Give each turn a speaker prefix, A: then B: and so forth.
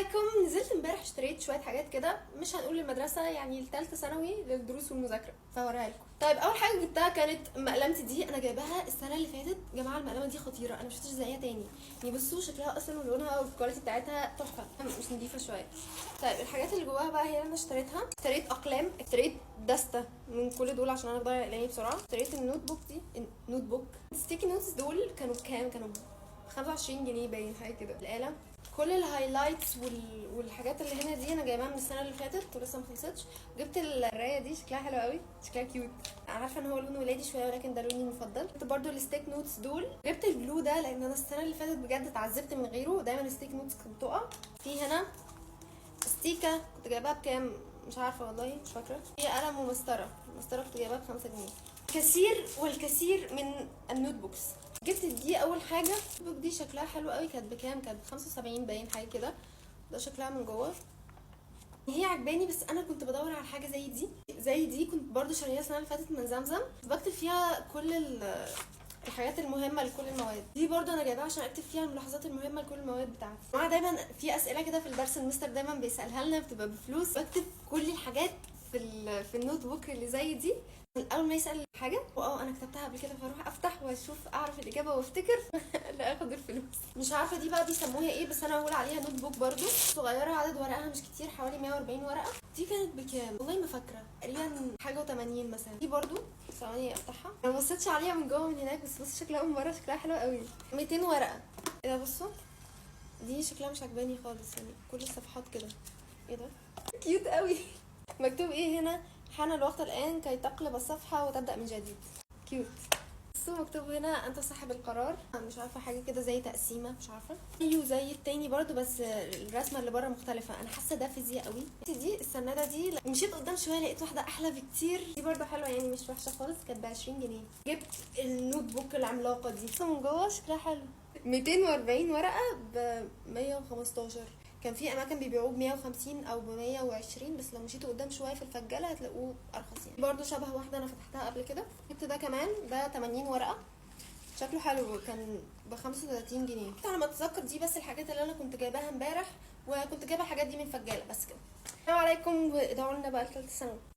A: عليكم. نزلت امبارح اشتريت شويه حاجات كده، مش هنقول للمدرسه، يعني لثالثه ثانوي للدروس والمذاكره، فهوريها لكم. طيب اول حاجه جبتها كانت مقلمتي دي، انا جايباها السنه اللي فاتت. يا جماعه المقلمه دي خطيره، انا مشفتش زيها تاني. يعني بصوا شكلها اصلا ولونها والكواليتي بتاعتها تحفه، مش نضيفه شويه. طيب الحاجات اللي جواها بقى هي اللي انا اشتريتها. اشتريت اقلام، اشتريت دستة من كل دول عشان انا بضيع اقلامي بسرعه. اشتريت النوت بوك دي، النوت بوك. الستيكي نوتس دول كانوا بكام؟ كانوا 25 جنيه باين، حاجه كده. القلم، كل الهايلايتس والحاجات اللي هنا دي انا جايباها من السنه اللي فاتت ولسه ما خلصتش. جبت الرايه دي، شكلها حلو قوي، شكلها كيوت. انا عارفه ان هو لون ولادي شويه ولكن ده لوني المفضل. جبت برضو الستيك نوتس دول. جبت البلو ده لان انا السنه اللي فاتت بجد اتعذبت من غيره، دايما الستيك نوتس كانت بتقع. في هنا ستيكه كنت جايباها بكام مش عارفه والله، مش فاكره. هي قلم ومسطره، المسطره كنت جايباها ب5 جنيه. كثير والكثير من النوت بوكس. جبت دي اول حاجه. النوت بوك دي شكلها حلو قوي، كانت بكام؟ كانت ب75 باين، حاجه كده. ده شكلها من جوه، هي عجباني، بس انا كنت بدور على حاجه زي دي كنت برضو شاريها السنه اللي فاتت من زمزم. كنت بكتب فيها كل الحاجات المهمه لكل المواد. دي برضو انا جايباها عشان اكتب فيها الملاحظات المهمه لكل المواد بتاعتي. مع دايما في اسئله كده في الدرس المستر دايما بيسالها لنا بتبقى بفلوس، بكتب كل الحاجات في النوت بوك اللي زي دي. اول ما يسال حاجه انا كتبتها قبل كده، فاروح افتح واشوف اعرف الاجابه وافتكر لا اخد الفلوس. مش عارفه دي بقى بيسموها ايه، بس انا بقول عليها نوت بوك برضو، صغيره، عدد ورقها مش كتير، حوالي 140 ورقه. دي كانت بكام والله ما فاكره، تقريبا حاجه و80 مثلا. دي برضو ثواني افتحها، انا ما بصيتش عليها من جوه من هناك، بس بص شكلها من بره شكلها حلو قوي. 200 ورقه. ايه ده؟ بصوا دي شكلها مش عجباني خالص، يعني كل الصفحات كده. ايه ده؟ كيوت قوي. مكتوب ايه هنا؟ حان الوقت الان كي تقلب الصفحه وتبدا من جديد. كيوت. بصوا مكتوب هنا انت صاحب القرار، مش عارفه حاجه كده زي تقسيمه، مش عارفه. ايوه زي التاني برضو، بس الرسمه اللي بره مختلفه. انا حاسه ده فيزياء قوي. دي السناده دي مشيت قدام شويه لقيت واحده احلى بكتير. دي برضو حلوه يعني، مش وحشه خالص، كانت ب20 جنيه. جبت النوت بوك العملاقه دي، من جوه شكلها حلو. 240 ورقه ب 115. كان في اماكن بيبيعوه ب 150 او ب 120، بس لو مشيتوا قدام شويه في الفجاله هتلاقوه ارخص يعني. برضو شبه واحده انا فتحتها قبل كده. جبت ده كمان، ده 80 ورقه، شكله حلو، كان ب 35 جنيه. على ما اتذكر دي بس الحاجات اللي انا كنت جايباها امبارح، وكنت جايبه الحاجات دي من فجاله بس كده. السلام عليكم، وادعوا لنا بقى لثالثه ثانوي.